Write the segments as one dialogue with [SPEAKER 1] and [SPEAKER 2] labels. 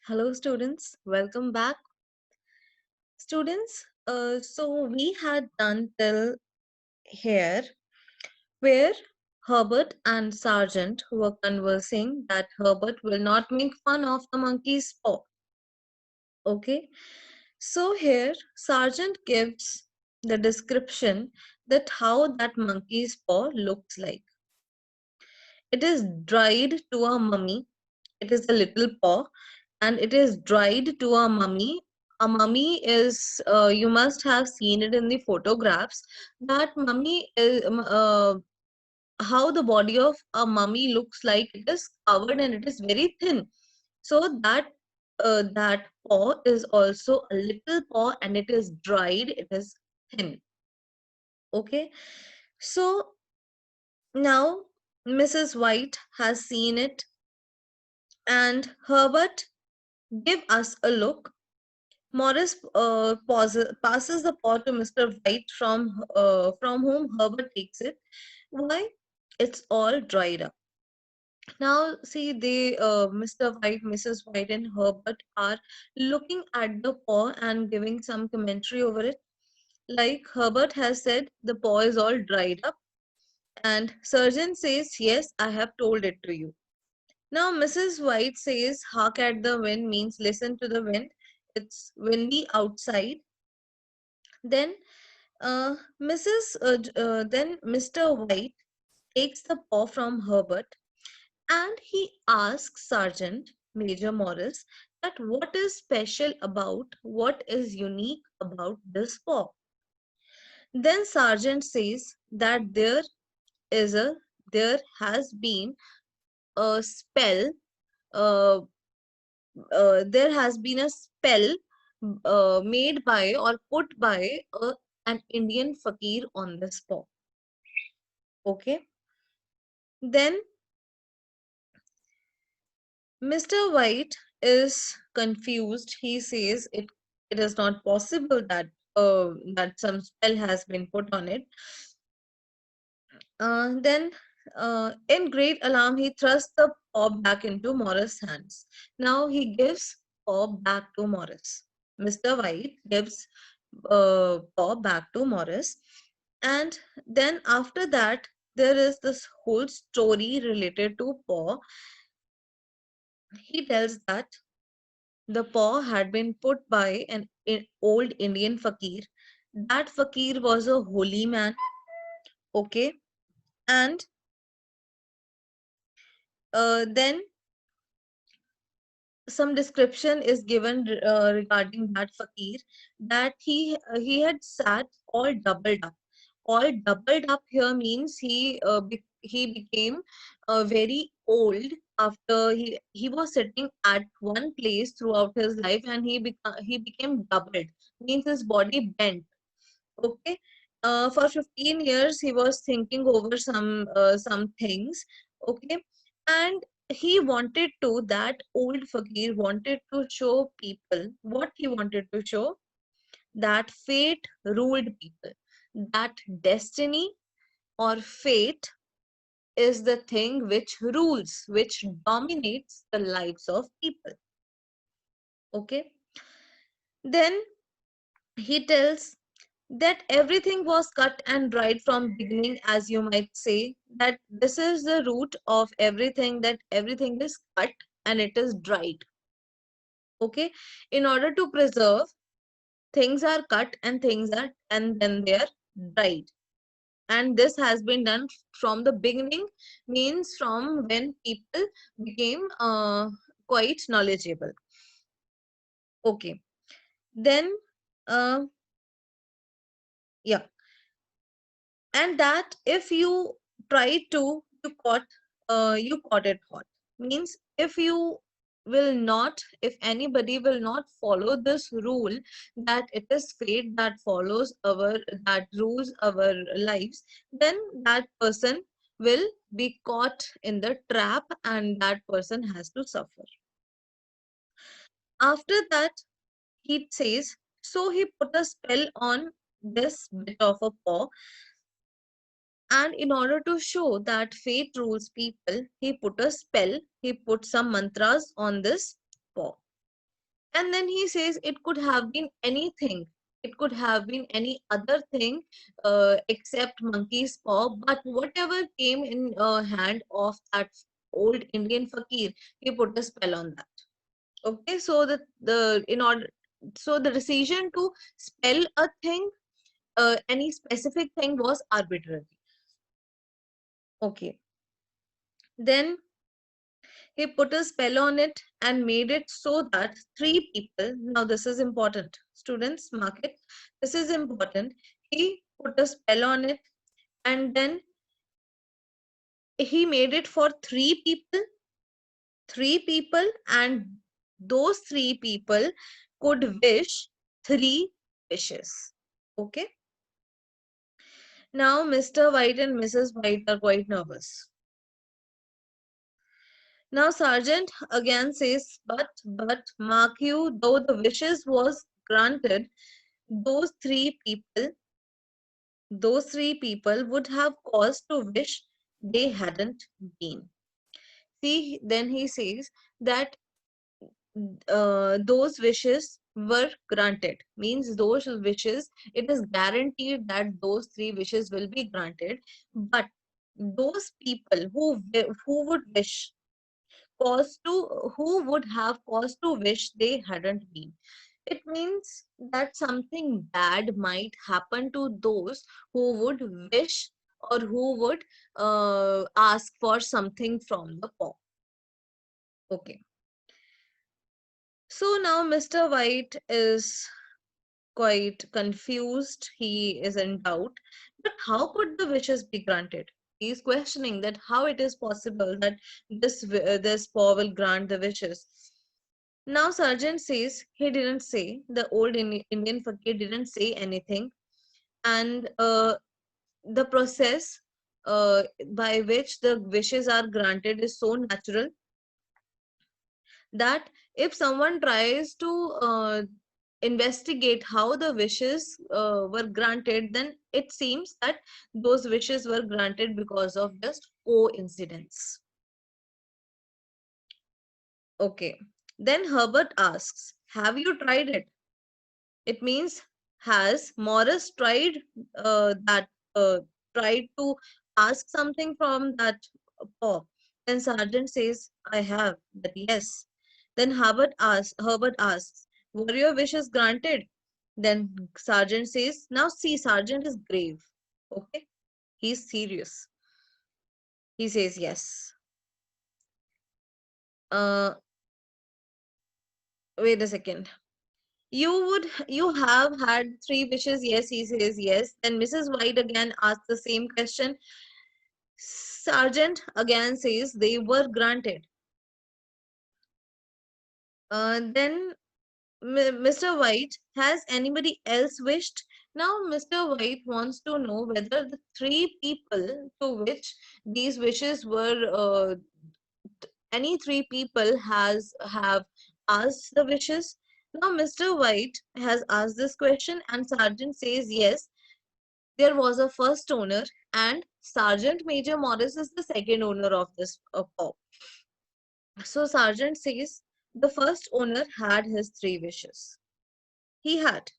[SPEAKER 1] Hello, students. Welcome back. Students, so we had done till here where Herbert and Sargent were conversing that Herbert will not make fun of the monkey's paw. Okay, so here Sargent gives the description that how that monkey's paw looks like. It is dried to a mummy. It is a little paw and it is dried to a mummy. A mummy is, you must have seen it in the photographs. That mummy is, how the body of a mummy looks like. It is covered and it is very thin. So that paw is also a little paw and it is dried. It is thin. Okay. So now Mrs. White has seen it and Herbert give us a look. Morris passes the paw to Mr. White from whom Herbert takes it. Why? It's all dried up. Now, see, Mr. White, Mrs. White, and Herbert are looking at the paw and giving some commentary over it. Like Herbert has said, the paw is all dried up, and Surgeon says, "Yes, I have told it to you." Now, Mrs. White says, "Hark at the wind" means listen to the wind. It's windy outside. Then then Mr. White takes the paw from Herbert and he asks Sergeant Major Morris that what is special about, what is unique about this paw. Then Sergeant says that is a there has been a spell, uh, there has been a spell made by or put by an Indian fakir on this paw. Okay. Then Mr. White is confused. He says it is not possible that some spell has been put on it. Then, in great alarm, he thrusts the paw back into Morris' hands. Now he gives paw back to Morris. Mr. White gives paw back to Morris, and then after that, there is this whole story related to paw. He tells that the paw had been put by an old Indian fakir. That fakir was a holy man, okay? And then some description is given regarding that fakir that he had sat all doubled up. All doubled up here means he became very old after he was sitting at one place throughout his life and he became doubled means his body bent. Okay. For 15 years he was thinking over some things. Okay. And he wanted to that old fakir wanted to show people what he wanted to show, that fate ruled people, that destiny or fate is the thing which rules, which dominates the lives of people. Okay. Then he tells that everything was cut and dried from beginning, as you might say, that this is the root of everything, that everything is cut and it is dried. Okay. In order to preserve, things are cut and then they are dried. And this has been done from the beginning, means from when people became quite knowledgeable. Okay. Then uh, yeah, and that if you try to you caught it hot, means if you will not, if anybody will not follow this rule, that it is fate that follows our, that rules our lives, then that person will be caught in the trap and that person has to suffer. After that, he says, so he put a spell on this bit of a paw. And in order to show that fate rules people, he put a spell, he put some mantras on this paw. And then he says it could have been anything. It could have been any other thing except monkey's paw. But whatever came in hand of that old Indian fakir, he put a spell on that. Okay, so the decision to spell a thing, any specific thing, was arbitrary. Okay, then he put a spell on it and made it so that three people, now this is important, students, mark it, this is important. He put a spell on it and then he made it for three people, and those three people could wish three wishes. Okay. Now Mr. White and Mrs. White are quite nervous. Now Sergeant again says, but mark you, though the wishes was granted, those three people, would have cause to wish they hadn't been. See, then he says that those wishes were granted, means those wishes, it is guaranteed that those three wishes will be granted, but those people who would wish cause to who would have cause to wish they hadn't been. It means that something bad might happen to those who would wish or who would ask for something from the poor. Okay. So now Mr. White is quite confused. He is in doubt. But how could the wishes be granted? He is questioning that how it is possible that this poor will grant the wishes. Now Sergeant says he didn't say, the old Indian fakir didn't say anything, and the process by which the wishes are granted is so natural that if someone tries to investigate how the wishes were granted, then it seems that those wishes were granted because of just coincidence. Okay. Then Herbert asks, have you tried it? It means, has Morris uh, tried to ask something from that paw? Then Sergeant says, I have, but yes. Then Herbert asks, were your wishes granted? Then Sergeant says, now see, Sergeant is grave. Okay, he's serious. He says yes. Uh, Wait a second. You have had three wishes. Yes, he says yes. Then Mrs. White again asks the same question. Sergeant again says they were granted. Then Mr. White, has anybody else wished? Now Mr. White wants to know whether the three people to which these wishes were any three people have asked the wishes. Now Mr. White has asked this question and Sergeant says yes, there was a first owner and Sergeant Major Morris is the second owner of this pub. So Sergeant says the first owner had his three wishes. He had.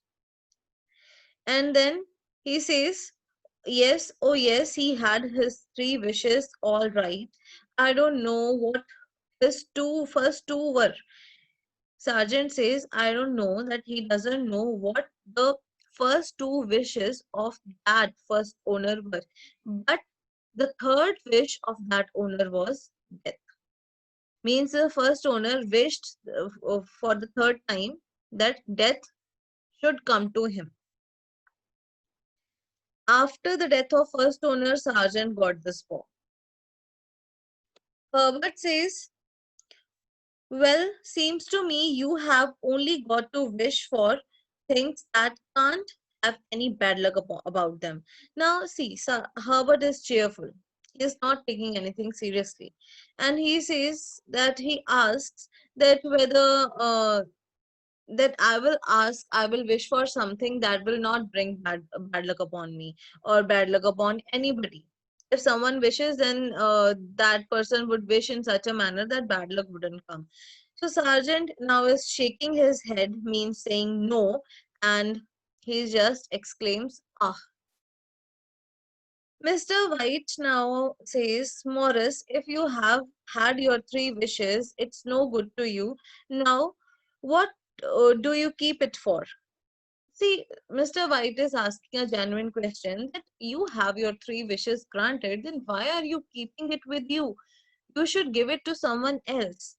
[SPEAKER 1] And then he says, yes, oh yes, he had his three wishes, all right. I don't know what his first two were. Sergeant says, I don't know, that he doesn't know what the first two wishes of that first owner were. But the third wish of that owner was death. Means the first owner wished for the third time that death should come to him. After the death of first owner, Sergeant got the spore. Herbert says, well, seems to me you have only got to wish for things that can't have any bad luck about them. Now, see, Herbert is cheerful. He is not taking anything seriously. And he says that he asks that whether I will wish for something that will not bring bad luck upon me or bad luck upon anybody. If someone wishes, then that person would wish in such a manner that bad luck wouldn't come. So Sergeant now is shaking his head, means saying no, and he just exclaims, ah. Mr. White now says, Morris, if you have had your three wishes, it's no good to you. Now, what do you keep it for? See, Mr. White is asking a genuine question that you have your three wishes granted, then why are you keeping it with you? You should give it to someone else.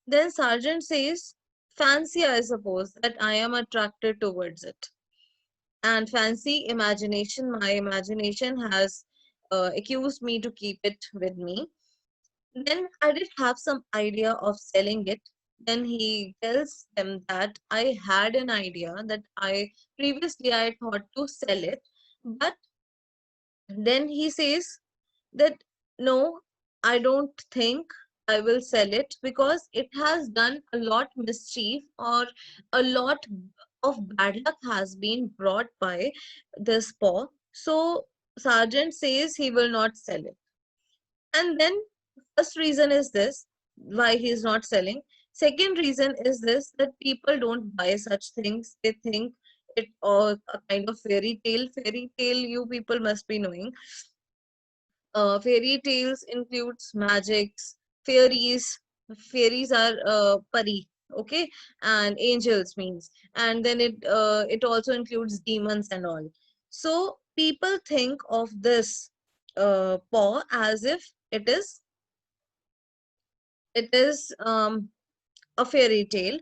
[SPEAKER 1] Then Sergeant says, fancy, I suppose, that I am attracted towards it. And fancy imagination, my imagination has accused me to keep it with me. Then I did have some idea of selling it. Then he tells them that I had an idea that I previously I thought to sell it, but then he says that no, I don't think I will sell it because it has done a lot mischief, or a lot of bad luck has been brought by this paw. So Sergeant says he will not sell it. And then first reason is this, why he is not selling. Second reason is this, that people don't buy such things. They think it or a kind of fairy tale. Fairy tale, you people must be knowing. Fairy tales includes magics, fairies. Fairies are pari, okay, and angels means, and then it also includes demons and all. So people think of this paw as if it is a fairy tale,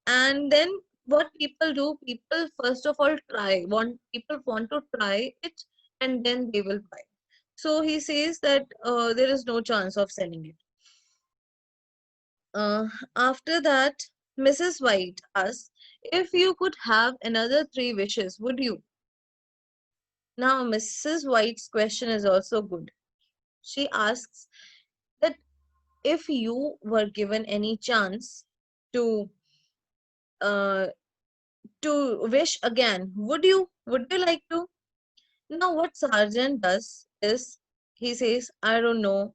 [SPEAKER 1] and then what people do, people first of all people want to try it, and then they will buy. So he says that there is no chance of selling it. uh, After that, Mrs. White asks, if you could have another three wishes, would you? Now Mrs. White's question is also good. She asks that if you were given any chance to uh, to wish again, would you like to? Now what Sergeant does is he says, I don't know,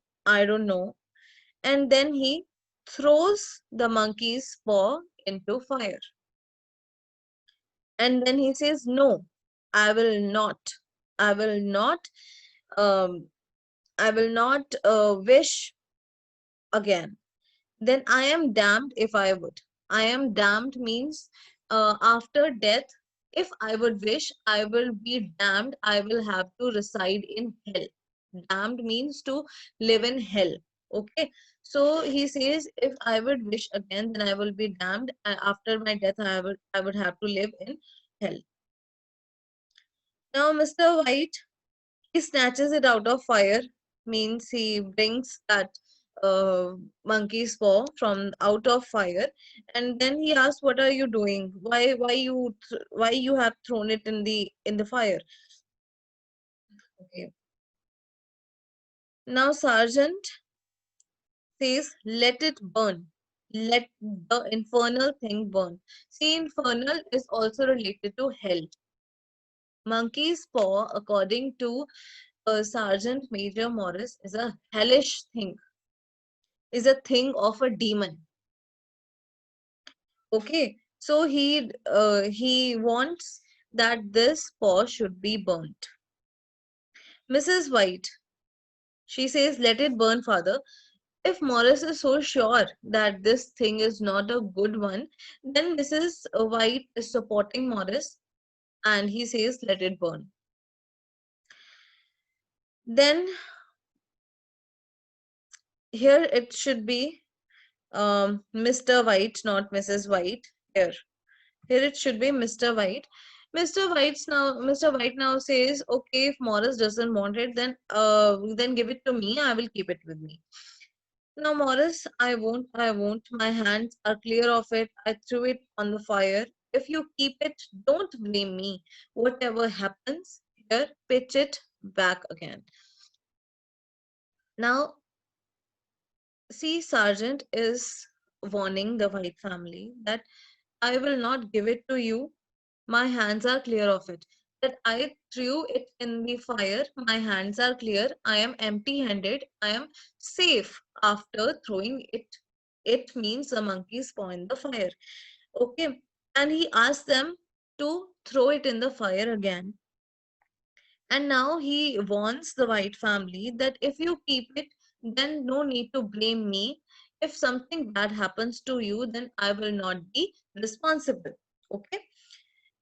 [SPEAKER 1] and then he throws the monkey's paw into fire. And then he says, no, I will not. I will not um I will not wish again. Then I am damned if I would. I am damned means after death, if I would wish, I will be damned. I will have to reside in hell. Damned means to live in hell. Okay. So he says, if I would wish again, then I will be damned. After my death, I would have to live in hell. Now, Mr. White, he snatches it out of fire, means he brings that uh, monkey's paw from out of fire, and then he asks, what are you doing? Why you have thrown it in the fire? Okay. Now Sergeant says, let it burn. Let the infernal thing burn. See, infernal is also related to hell. Monkey's paw, according to Sergeant Major Morris, is a hellish thing, is a thing of a demon. Okay, so he wants that this paw should be burnt. Mrs. White, she says, let it burn, father. If Morris is so sure that this thing is not a good one, then Mrs. White is supporting Morris, and he says, let it burn. Then here it should be Mr. White, not Mrs. White. Here it should be Mr. White. Mr. White now says, okay, if Morris doesn't want it, then give it to me. I will keep it with me. Now, Morris, I won't. My hands are clear of it. I threw it on the fire. If you keep it, don't blame me. Whatever happens, here, pitch it back again. Now, see, Sergeant is warning the White family that I will not give it to you. My hands are clear of it. that I threw it in the fire. My hands are clear. I am empty-handed. I am safe after throwing it. It means the monkey's paw in the fire. Okay. And he asked them to throw it in the fire again. And now he warns the White family that if you keep it, then no need to blame me. If something bad happens to you, then I will not be responsible. Okay.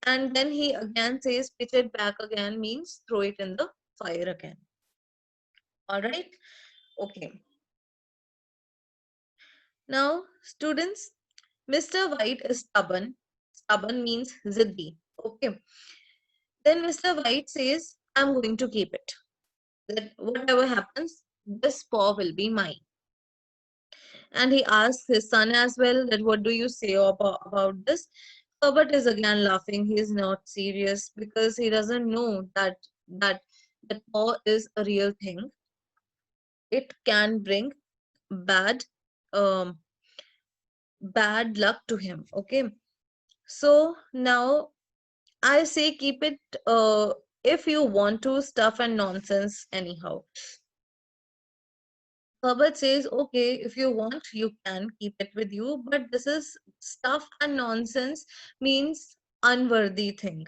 [SPEAKER 1] And then he again says, pitch it back again means throw it in the fire again. All right. Okay. Now, students, Mr. White is stubborn. Stubborn means ziddi. Okay. Then Mr. White says, I'm going to keep it. That whatever happens, this paw will be mine. And he asks his son as well that what do you say about this? Herbert is again laughing. He is not serious because he doesn't know that that paw is a real thing. It can bring bad um bad luck to him. Okay. So now I say keep it if you want to, stuff and nonsense anyhow. Herbert says, okay, if you want, you can keep it with you, but this is stuff and nonsense means unworthy thing,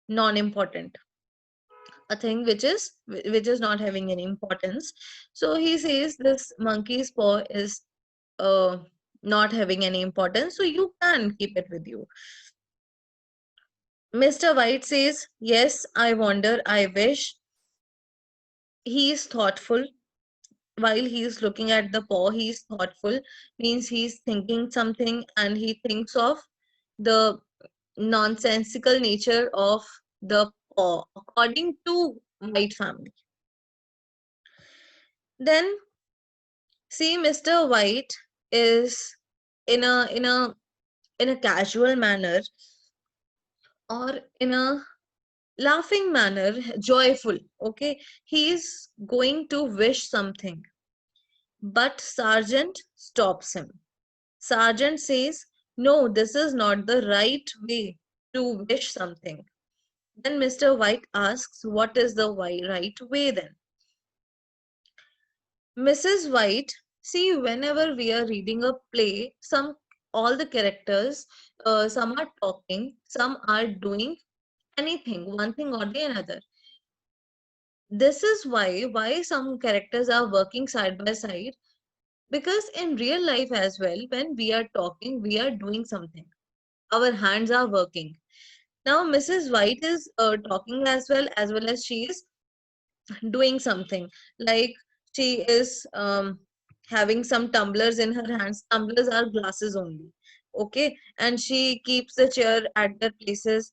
[SPEAKER 1] non-important, a thing which is not having any importance. So he says this monkey's paw is uh, not having any importance, so you can keep it with you. Mr. White says, yes, I wonder, I wish. He is thoughtful while he's looking at the paw. He's thoughtful means he's thinking something, and he thinks of the nonsensical nature of the paw according to White family. Then see, Mr. White is in a casual manner, or in a laughing manner, joyful. Okay, he is going to wish something, but Sergeant stops him. Sergeant says, no, this is not the right way to wish something. Then Mr. White asks, what is the right way then? Mrs. White, see, whenever we are reading a play, all the characters, some are talking, some are doing anything, one thing or the another. This is why some characters are working side by side, because in real life as well, when we are talking, we are doing something. Our hands are working. Now, Mrs. White is talking as well as she is doing something. Like she is having some tumblers in her hands. Tumblers are glasses only. Okay, and she keeps the chair at their places.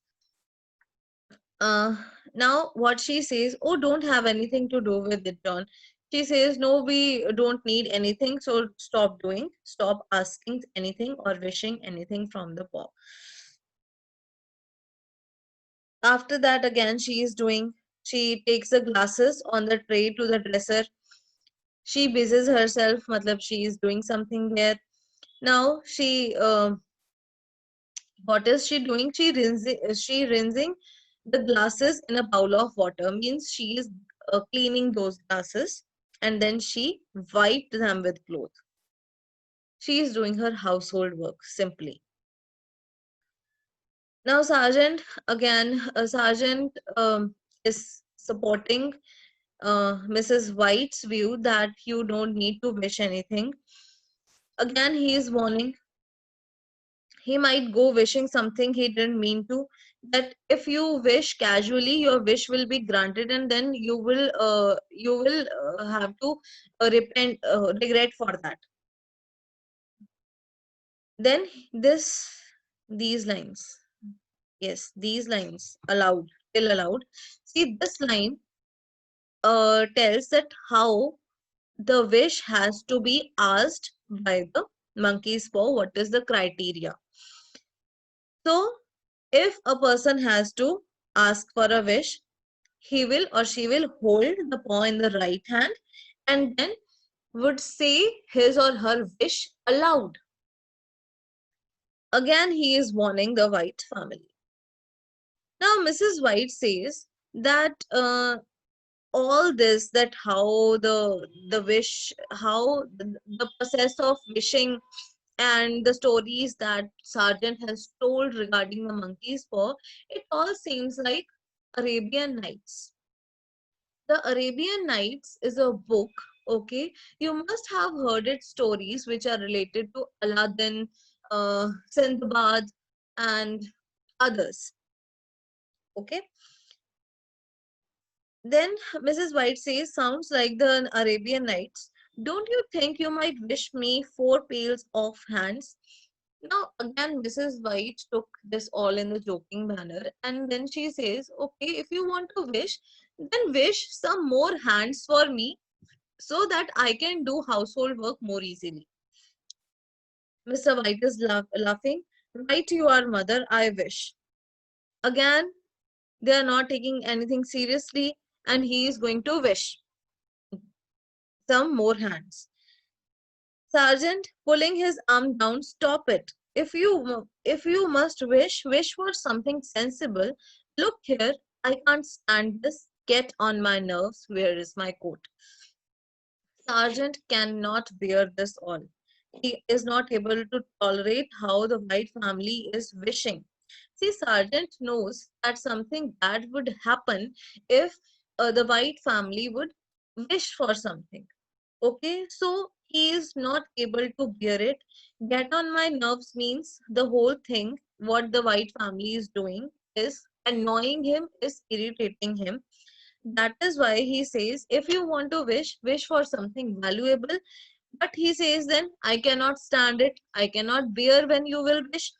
[SPEAKER 1] Uh, Now, what she says, oh, don't have anything to do with it, John. She says, no, we don't need anything, so stop asking anything or wishing anything from the paw. After that, again, she takes the glasses on the tray to the dresser. She busies herself, matlab she is doing something there. Now, what is she doing? She rinsing the glasses in a bowl of water, means she is cleaning those glasses, and then she wiped them with cloth. She is doing her household work simply. Now, Sergeant is supporting Mrs. White's view that you don't need to wish anything. Again, he is warning. He might go wishing something he didn't mean to. That if you wish casually, your wish will be granted, and then you will have to regret for that. Then these lines, yes, these lines allowed, still allowed. See, this line tells that how the wish has to be asked by the monkey's paw. What is the criteria? So, if a person has to ask for a wish, he will or she will hold the paw in the right hand and then would say his or her wish aloud. Again, he is warning the White family. Now, Mrs. White says that all this, that how the wish, how the process of wishing and the stories that Sergeant has told regarding the monkey's paw, it all seems like Arabian Nights. The Arabian Nights is a book, okay? You must have heard its stories which are related to Aladdin, Sindbad, and others, okay? Then Mrs. White says, sounds like the Arabian Nights. Don't you think you might wish me 4 pails of hands? Now, again, Mrs. White took this all in a joking manner, and then she says, okay, if you want to wish, then wish some more hands for me so that I can do household work more easily. Mr. White is laughing. Right, you are, mother, I wish. Again, they are not taking anything seriously, and he is going to wish some more hands. Sergeant, pulling his arm down, stop it. If you must wish, wish for something sensible. Look here, I can't stand this. Get on my nerves. Where is my coat? Sergeant cannot bear this all. He is not able to tolerate how the White family is wishing. See, Sergeant knows that something bad would happen if the White family would wish for something. Okay, so he is not able to bear it. Get on my nerves means the whole thing, what the White family is doing is annoying him, is irritating him. That is why he says, if you want to wish, wish for something valuable. But he says, then I cannot stand it. I cannot bear when you will wish.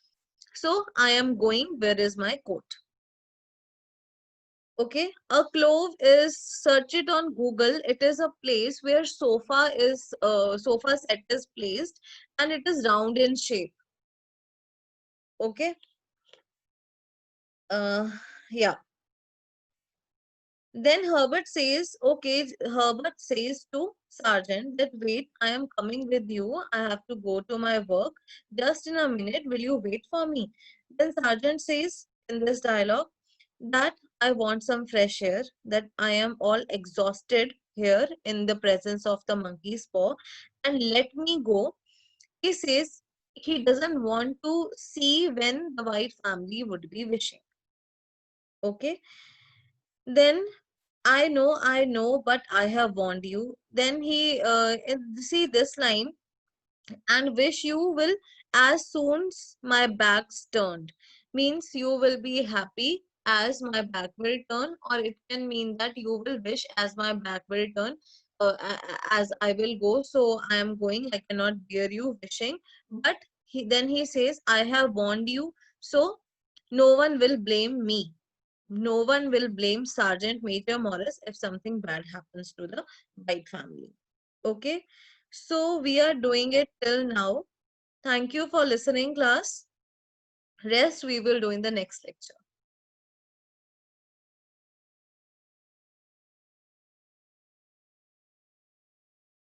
[SPEAKER 1] So I am going. Where is my coat? Okay, a clove is, search it on Google. It is a place where sofa set is placed, and it is round in shape. Okay, uh, yeah. Then Herbert says to Sergeant that wait, I am coming with you. I have to go to my work. Just in a minute, will you wait for me? Then Sergeant says in this dialogue that I want some fresh air, that I am all exhausted here in the presence of the monkey's paw, and let me go. He says he doesn't want to see when the White family would be wishing. Okay. Then I know, but I have warned you. Then see this line, and wish you will as soon my back's turned. Means you will be happy as my back will turn, or it can mean that you will wish as my back will turn, as I will go. So I am going, I cannot bear you wishing. But then he says, I have warned you, so no one will blame me. No one will blame Sergeant Major Morris if something bad happens to the White family. Okay, so we are doing it till now. Thank you for listening, class. Rest we will do in the next lecture.